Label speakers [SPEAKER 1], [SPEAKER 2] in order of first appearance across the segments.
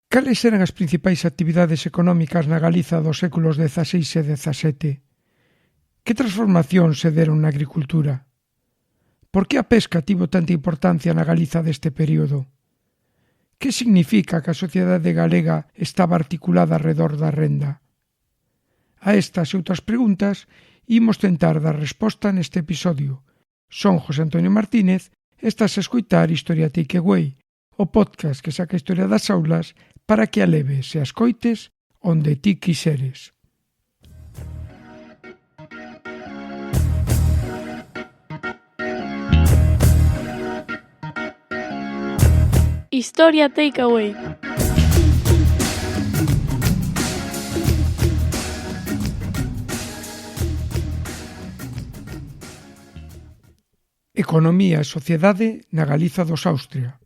[SPEAKER 1] Cales eran as principais actividades económicas na Galiza dos séculos XVI e XVII? Que transformacións se deron na agricultura? Por que a pesca tivo tanta importancia na Galiza deste período? Que significa que a sociedade galega estaba articulada arredor da renda? A estas e outras preguntas imos tentar dar resposta neste episodio. Son José Antonio Martínez e estás a escoitar Historia Takeaway, o podcast que saca a historia das aulas para que a leves e a escoites onde ti quiseres.
[SPEAKER 2] Historia Takeaway.
[SPEAKER 1] Economía e sociedade na Galiza dos Austria.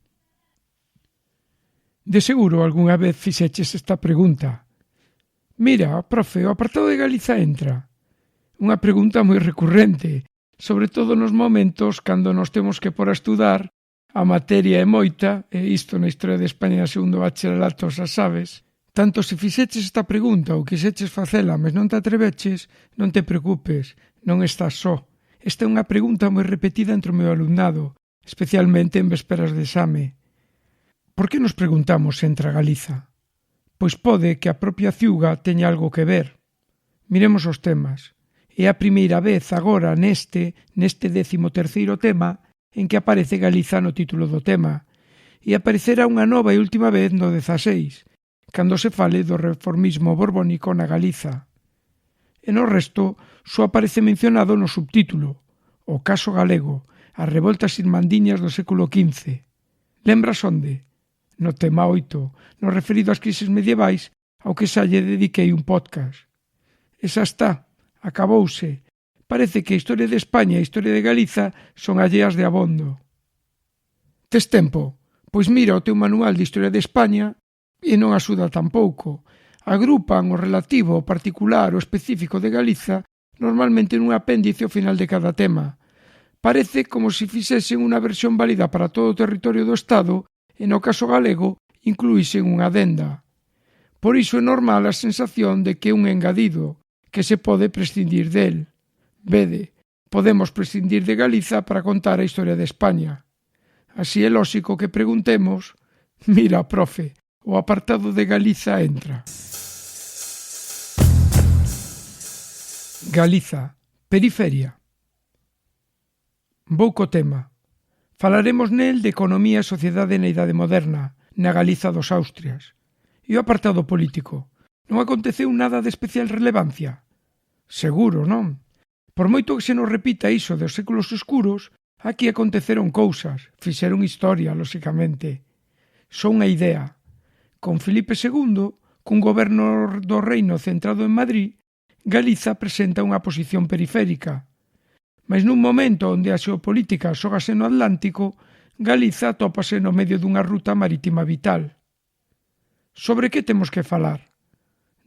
[SPEAKER 1] De seguro algunha vez fixeches esta pregunta. Mira, profe, o apartado de Galiza entra? Unha pregunta moi recurrente, sobre todo nos momentos cando nos temos que pôr a estudar, a materia é moita, e isto na historia de España na segundo bacharelato xa sabes. Tanto se fixeches esta pregunta ou quiseches facela, mas non te atreveches, non te preocupes, non estás só. Esta é unha pregunta moi repetida entre o meu alumnado, especialmente en vésperas de exame. Por que nos preguntamos se entra Galiza? Pois pode que a propia ciuga teña algo que ver. Miremos os temas. É a primeira vez agora neste 13º tema en que aparece Galiza no título do tema, e aparecerá unha nova e última vez no 16, cando se fale do reformismo borbónico na Galiza. E no resto só aparece mencionado no subtítulo, o caso galego, as revoltas irmandiñas do século XV. Lembras onde? No tema 8, no referido ás crises medievais, ao que xa lle dediquei un podcast. E xa está, acabouse. Parece que a historia de España e a historia de Galiza son alleas de abondo. Tes tempo? Pois mira o teu manual de Historia de España e non axuda tampouco. Agrupan o relativo, o particular, o específico de Galiza normalmente nun apéndice ao final de cada tema. Parece como se fixesen unha versión válida para todo o territorio do Estado e no caso galego incluísen unha adenda. Por iso é normal a sensación de que é un engadido, que se pode prescindir del. Vede, podemos prescindir de Galiza para contar a historia de España. Así é lóxico que preguntemos, mira, profe, o apartado de Galiza entra. Galiza, periferia. Vou co tema. Falaremos nel de economía e sociedade na Idade Moderna, na Galiza dos Austrias. E o apartado político. Non aconteceu nada de especial relevancia? Seguro, non? Por moito que se nos repita iso dos séculos oscuros, aquí aconteceron cousas, fixeron historia, lóxicamente. Só unha idea. Con Filipe II, cun goberno do reino centrado en Madrid, Galiza presenta unha posición periférica. Mas nun momento onde a xeopolítica xógase no Atlántico, Galiza atópase no medio dunha ruta marítima vital. Sobre que temos que falar?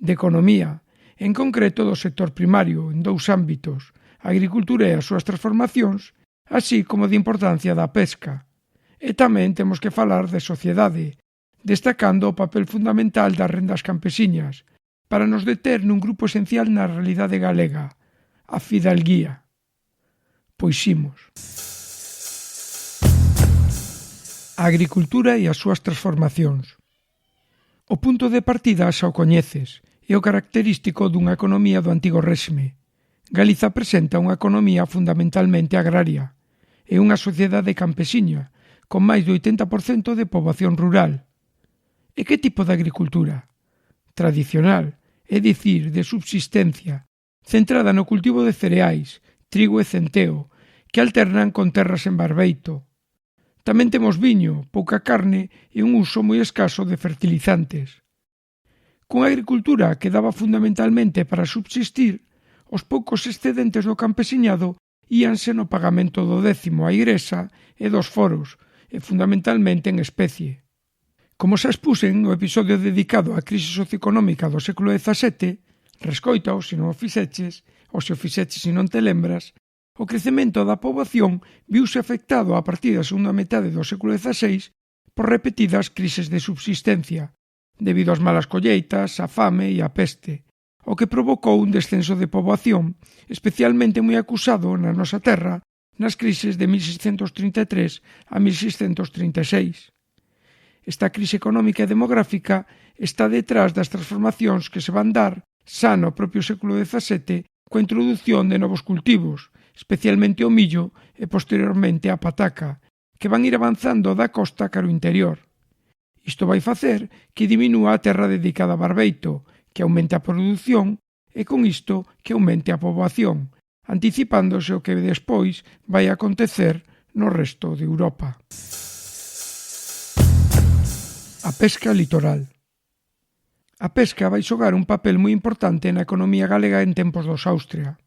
[SPEAKER 1] De economía, en concreto do sector primario, en dous ámbitos, a agricultura e as súas transformacións, así como de importancia da pesca. E tamén temos que falar de sociedade, destacando o papel fundamental das rendas campesiñas, para nos deter nun grupo esencial na realidade galega, a fidalguía. Pois imos. A agricultura e as súas transformacións. O punto de partida xa o coñeces, é o característico dunha economía do antigo réxime. Galiza presenta unha economía fundamentalmente agraria e unha sociedade campesiña, con máis do 80% de poboación rural. E que tipo de agricultura? Tradicional, é dicir, de subsistencia, centrada no cultivo de cereais, trigo e centeo, que alternan con terras en barbeito. Tamén temos viño, pouca carne e un uso moi escaso de fertilizantes. Cunha agricultura que daba fundamentalmente para subsistir, os poucos excedentes do campesiñado íanse no pagamento do décimo á Igrexa e dos foros, e fundamentalmente en especie. Como xa expuxen no episodio dedicado á crise socioeconómica do século XVII, rescoitao se non o fixeches, ou se o fixeches e non te lembras, o crecemento da poboación viuse afectado a partir da segunda metade do século XVI por repetidas crises de subsistencia, debido ás malas colleitas, a fame e a peste, o que provocou un descenso de poboación, especialmente moi acusado na nosa terra nas crises de 1633 a 1636. Esta crise económica e demográfica está detrás das transformacións que se van dar xa no propio século XVII coa introdución de novos cultivos, especialmente o millo e posteriormente a pataca, que van ir avanzando da costa cara ao interior. Isto vai facer que diminúa a terra dedicada a barbeito, que aumente a produción e con isto que aumente a poboación, anticipándose o que despois vai acontecer no resto de Europa. A pesca litoral. A pesca vai xogar un papel moi importante na economía galega en tempos dos Austria.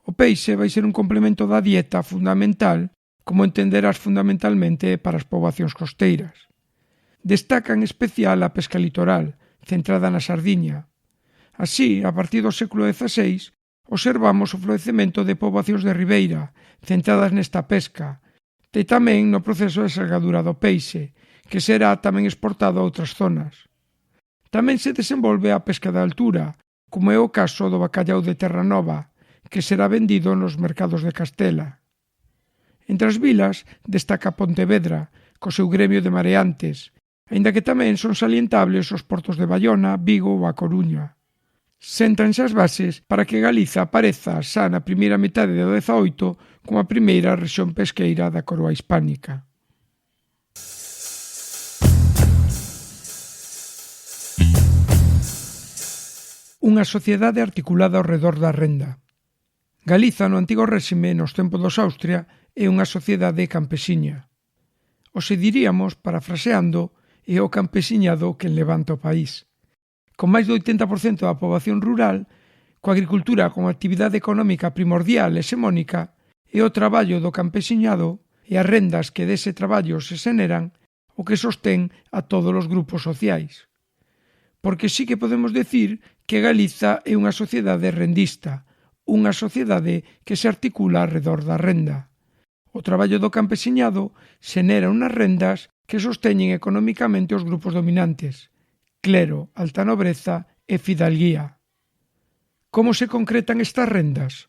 [SPEAKER 1] O peixe vai ser un complemento da dieta fundamental, como entenderás fundamentalmente para as poboacións costeiras. Destaca en especial a pesca litoral, centrada na sardiña. Así, a partir do século XVI, observamos o florecemento de poboacións de ribeira, centradas nesta pesca, e tamén no proceso de salgadura do peixe, que será tamén exportado a outras zonas. Tamén se desenvolve a pesca de altura, como é o caso do bacallau de Terranova, que será vendido nos mercados de Castela. Entre as vilas destaca Pontevedra, co seu gremio de mareantes, aínda que tamén son salientables os portos de Baiona, Vigo ou A Coruña. Séntanse as bases para que Galiza apareza xa na primeira metade do XVIII como a primeira rexión pesqueira da coroa hispánica. Unha sociedade articulada ao redor da renda. Galiza no antigo réxime nos tempos dos Austria é unha sociedade campesiña. O se diríamos, parafraseando, é o campesiñado que levanta o país. Con máis do 80% da poboación rural, coa agricultura como actividade económica primordial e hexemónica, e o traballo do campesiñado e as rendas que dese traballo se xeneran o que sostén a todos os grupos sociais. Porque sí que podemos decir que Galiza é unha sociedade rendista, unha sociedade que se articula alrededor da renda. O traballo do campesiñado xenera unhas rendas que sosteñen económicamente os grupos dominantes, clero, alta nobreza e fidalguía. Como se concretan estas rendas?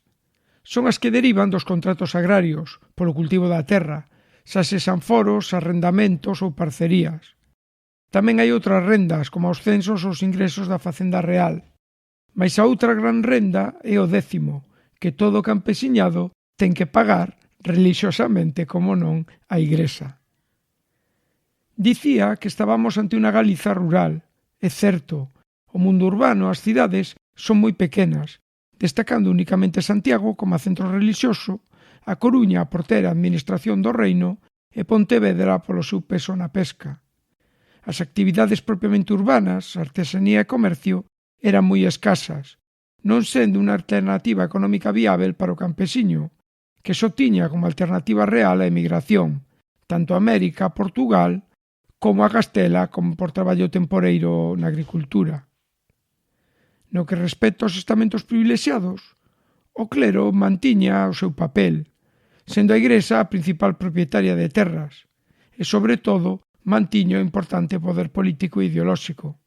[SPEAKER 1] Son as que derivan dos contratos agrarios, polo cultivo da terra, xa sexan foros, arrendamentos ou parcerías. Tamén hai outras rendas, como os censos ou os ingresos da facenda real. Mais a outra gran renda é o 10º, que todo campesiñado ten que pagar relixiosamente, como non, a Igrexa. Dicía que estábamos ante unha Galiza rural. É certo, o mundo urbano, as cidades, son moi pequenas, destacando únicamente Santiago como centro relixioso, A Coruña a portera administración do reino e Pontevedra polo seu peso na pesca. As actividades propiamente urbanas, artesanía e comercio, eran moi escasas, non sendo unha alternativa económica viável para o campesiño, que só tiña como alternativa real a emigración, tanto a América, a Portugal, como a Castela como por traballo temporeiro na agricultura. No que respecta aos estamentos privilexiados, o clero mantiña o seu papel, sendo a Igrexa a principal propietaria de terras, e, sobre todo, mantiño o importante poder político e ideolóxico.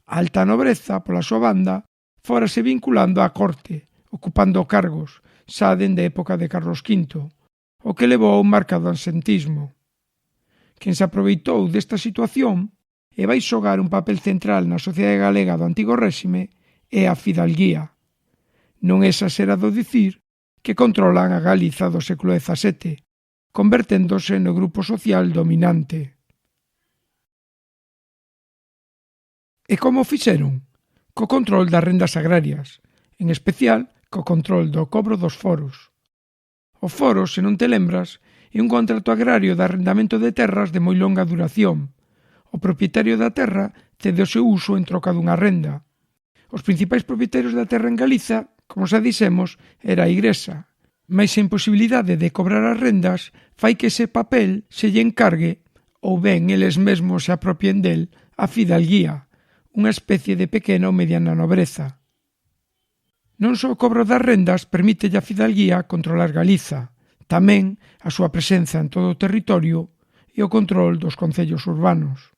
[SPEAKER 1] A alta nobreza, pola súa banda, fórase vinculando á corte, ocupando cargos, xa dende a época de Carlos V, o que levou a un marcado absentismo. Quen se aproveitou desta situación e vai xogar un papel central na sociedade galega do antigo réxime é a fidalguía. Non é exagerado dicir que controlan a Galiza do século XVII, converténdose no grupo social dominante. E como fixeron? Co control das rendas agrarias, en especial co control do cobro dos foros. O foro, se non te lembras, é un contrato agrario de arrendamento de terras de moi longa duración. O propietario da terra cede o seu uso en troca dunha renda. Os principais propietarios da terra en Galiza, como xa dixemos, era a Igrexa. Mais a imposibilidade de cobrar as rendas fai que ese papel se lle encargue, ou ben eles mesmos se apropien del, a fidalguía, unha especie de pequena ou mediana nobreza. Non só o cobro das rendas permite a fidalguía controlar Galiza, tamén a súa presenza en todo o territorio e o control dos concellos urbanos.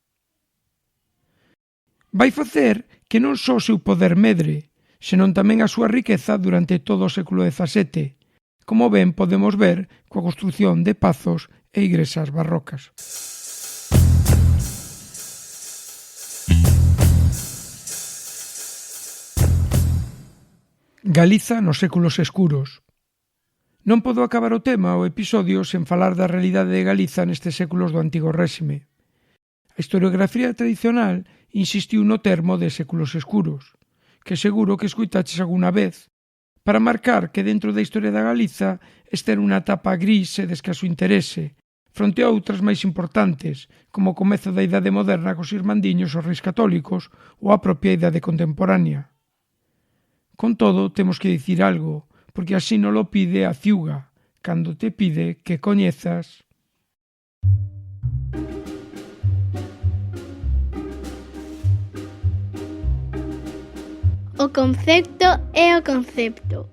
[SPEAKER 1] vai facer que non só o seu poder medre, senón tamén a súa riqueza durante todo o século XVII, como ben podemos ver coa construción de pazos e igrexas barrocas. Galiza nos séculos escuros. Non podo acabar o tema o episodio sen falar da realidade de Galiza nestes séculos do Antigo Réxime. A historiografía tradicional insistiu no termo de séculos escuros, que seguro que escoitaches alguna vez, para marcar que dentro da historia da Galiza esta era unha etapa gris e de escaso interese, fronte a outras máis importantes, como o comezo da Idade Moderna cos irmandiños os reis católicos ou a propia Idade Contemporánea. Con todo, temos que dicir algo, porque así non lo pide a ciuga, cando te pide que coñezas.
[SPEAKER 2] O concepto é o concepto.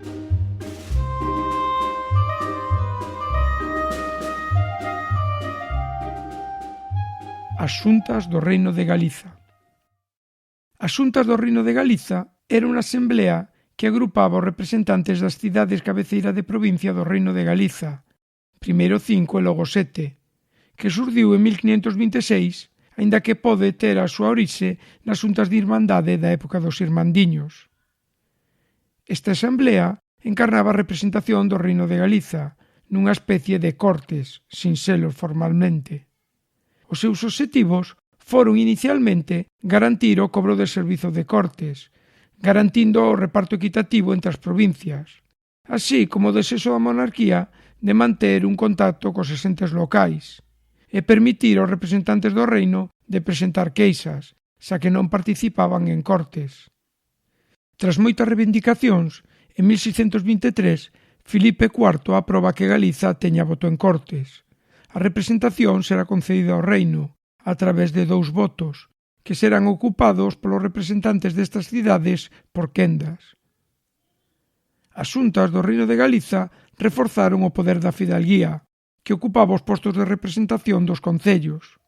[SPEAKER 1] As xuntas do Reino de Galiza. As xuntas do Reino de Galiza era unha asemblea que agrupaba os representantes das cidades cabeceira de provincia do Reino de Galiza, primeiro 5 e logo 7, que surdiu en 1526, aínda que pode ter a súa orixe nas xuntas de irmandade da época dos irmandiños. Esta asemblea encarnaba a representación do Reino de Galiza, nunha especie de cortes, sin selos formalmente. Os seus obxectivos foron inicialmente garantir o cobro de servizo de cortes, garantindo o reparto equitativo entre as provincias, así como o desexo da monarquía de manter un contacto cos entes locais e permitir aos representantes do reino de presentar queixas, xa que non participaban en cortes. Tras moitas reivindicacións, en 1623, Filipe IV aproba que Galiza teña voto en cortes. A representación será concedida ao reino a través de 2 votos, que serán ocupados polos representantes destas cidades por quendas. As xuntas do Reino de Galiza reforzaron o poder da fidalguía, que ocupaba os postos de representación dos concellos.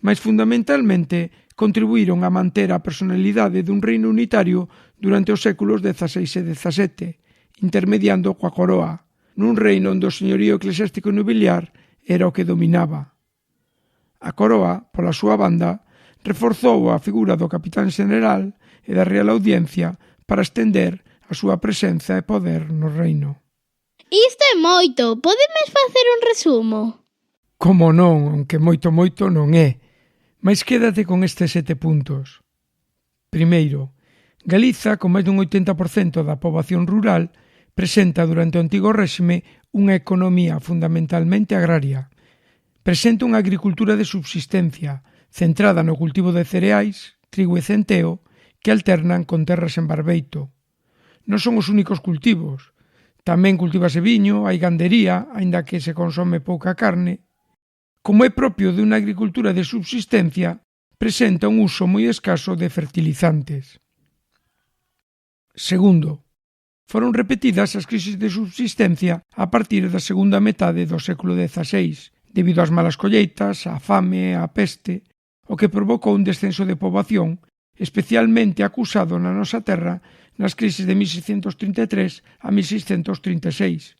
[SPEAKER 1] Mais fundamentalmente contribuíron a manter a personalidade dun reino unitario durante os séculos XVI e XVII, intermediando coa coroa, nun reino onde o señorío eclesiástico e nobiliar era o que dominaba. A coroa, pola súa banda, reforzou a figura do capitán xeneral e da Real Audiencia para estender a súa presenza e poder no reino.
[SPEAKER 2] Isto é moito, podemes facer un resumo?
[SPEAKER 1] Como non, aunque moito non é, mas quédate con estes 7 puntos. Primeiro, Galiza, con máis dun 80% da poboación rural, presenta durante o Antigo Réxime unha economía fundamentalmente agraria. Presenta unha agricultura de subsistencia, centrada no cultivo de cereais, trigo e centeo, que alternan con terras en barbeito. Non son os únicos cultivos. Tamén cultivase viño, hai gandería, aínda que se consome pouca carne. Como é propio de unha agricultura de subsistencia, presenta un uso moi escaso de fertilizantes. Segundo, foron repetidas as crisis de subsistencia a partir da segunda metade do século XVI, debido ás malas colleitas, á fame e á peste, o que provocou un descenso de poboación, especialmente acusado na nosa terra nas crisis de 1633 a 1636.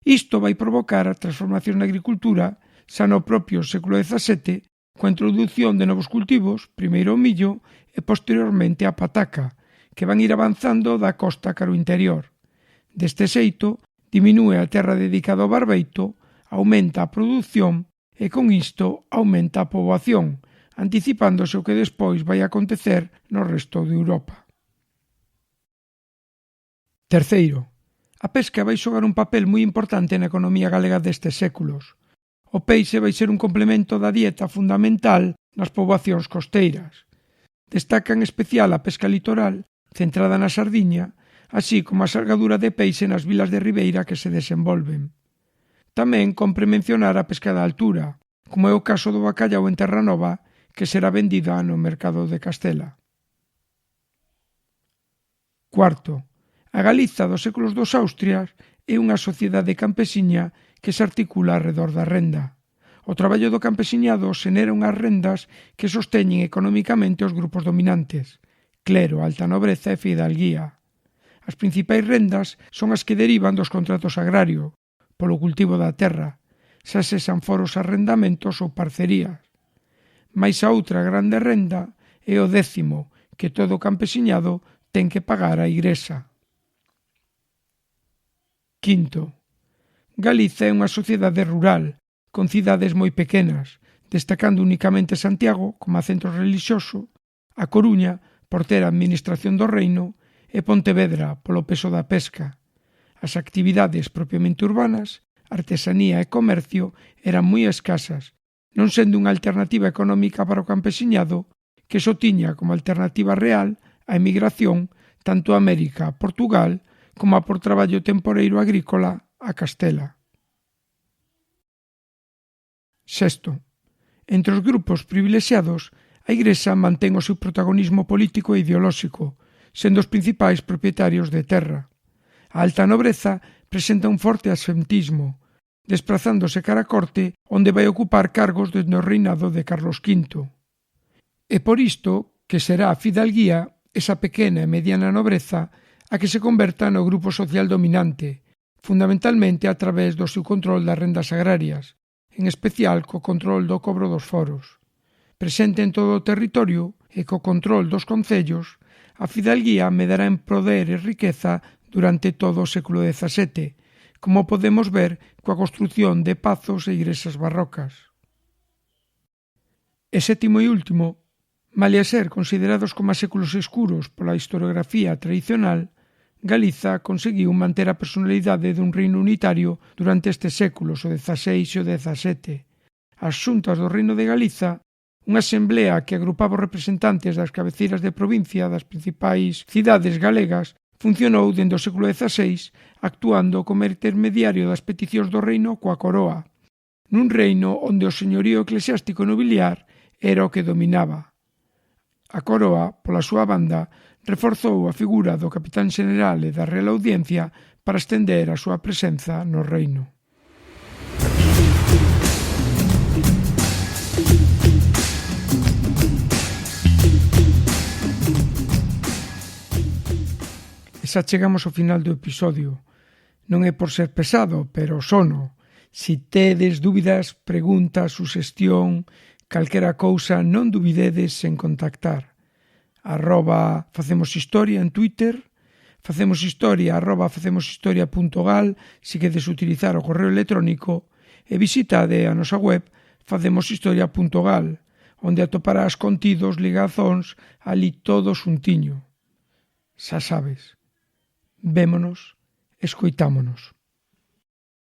[SPEAKER 1] Isto vai provocar a transformación na agricultura xa no propio século XVII, coa introdución de novos cultivos, primeiro o millo e posteriormente a pataca, que van ir avanzando da costa cara ao interior. Deste xeito, diminúe a terra dedicada ao barbeito, aumenta a produción e con isto aumenta a poboación, anticipándose o que despois vai acontecer no resto de Europa. Terceiro, a pesca vai xogar un papel moi importante na economía galega destes séculos. O peixe vai ser un complemento da dieta fundamental nas poboacións costeiras. Destaca en especial a pesca litoral, centrada na sardiña, así como a salgadura de peixe nas vilas de ribeira que se desenvolven. Tamén compre mencionar a pesca da altura, como é o caso do bacallau en Terranova, que será vendida no mercado de Castela. Cuarto, a Galiza dos séculos dos Austrias é unha sociedade campesiña que se articula arredor da renda. O traballo do campesiñado xenera unhas rendas que sosteñen economicamente os grupos dominantes, clero, alta nobreza e fidalguía. As principais rendas son as que derivan dos contratos agrarios, polo cultivo da terra, xa sexan foros arrendamentos ou parcerías. Mais a outra grande renda é o 10º que todo campesiñado ten que pagar á Igrexa. Quinto, Galiza é unha sociedade rural, con cidades moi pequenas, destacando únicamente Santiago como centro relixioso, A Coruña por ter a administración do reino e Pontevedra polo peso da pesca. As actividades propiamente urbanas, artesanía e comercio eran moi escasas, non sendo unha alternativa económica para o campesiñado que só tiña como alternativa real a emigración tanto a América, a Portugal, como a por traballo temporeiro agrícola a Castela. Sexto, entre os grupos privilexiados, a Igrexa mantén o seu protagonismo político e ideolóxico, sendo os principais propietarios de terra. A alta nobreza presenta un forte asentismo, desprazándose cara a corte onde vai ocupar cargos dende o reinado de Carlos V. E por isto que será a fidalguía, esa pequena e mediana nobreza, a que se converta no grupo social dominante, fundamentalmente a través do seu control das rendas agrarias, en especial co control do cobro dos foros. Presente en todo o territorio e co control dos concellos, a fidalguía medará en poder e riqueza durante todo o século XVII, como podemos ver coa construción de pazos e igrexas barrocas. E sétimo e último, malia ser considerados como séculos escuros pola historiografía tradicional, Galiza conseguiu manter a personalidade dun reino unitario durante estes séculos, o XVI e o XVII. As xuntas do Reino de Galiza, unha asemblea que agrupaba os representantes das cabeceiras de provincia das principais cidades galegas, funcionou dende o século XVI actuando como intermediario das peticións do reino coa coroa, nun reino onde o señorío eclesiástico nobiliar era o que dominaba. A coroa, pola súa banda, reforzou a figura do capitán xeneral e da Real Audiencia para estender a súa presenza no reino. E xa chegamos ao final do episodio. Non é por ser pesado, pero sono. Si tedes dúbidas, preguntas, suxestión, calquera cousa, non dubidedes en contactar. @facemoshistoria en Twitter, facemoshistoria @facemoshistoria.gal se quedes utilizar o correo electrónico e visitade a nosa web facemoshistoria.gal, onde atoparás contidos, ligazóns, ali todo xuntiño. Xa sabes, vémonos, escoitámonos.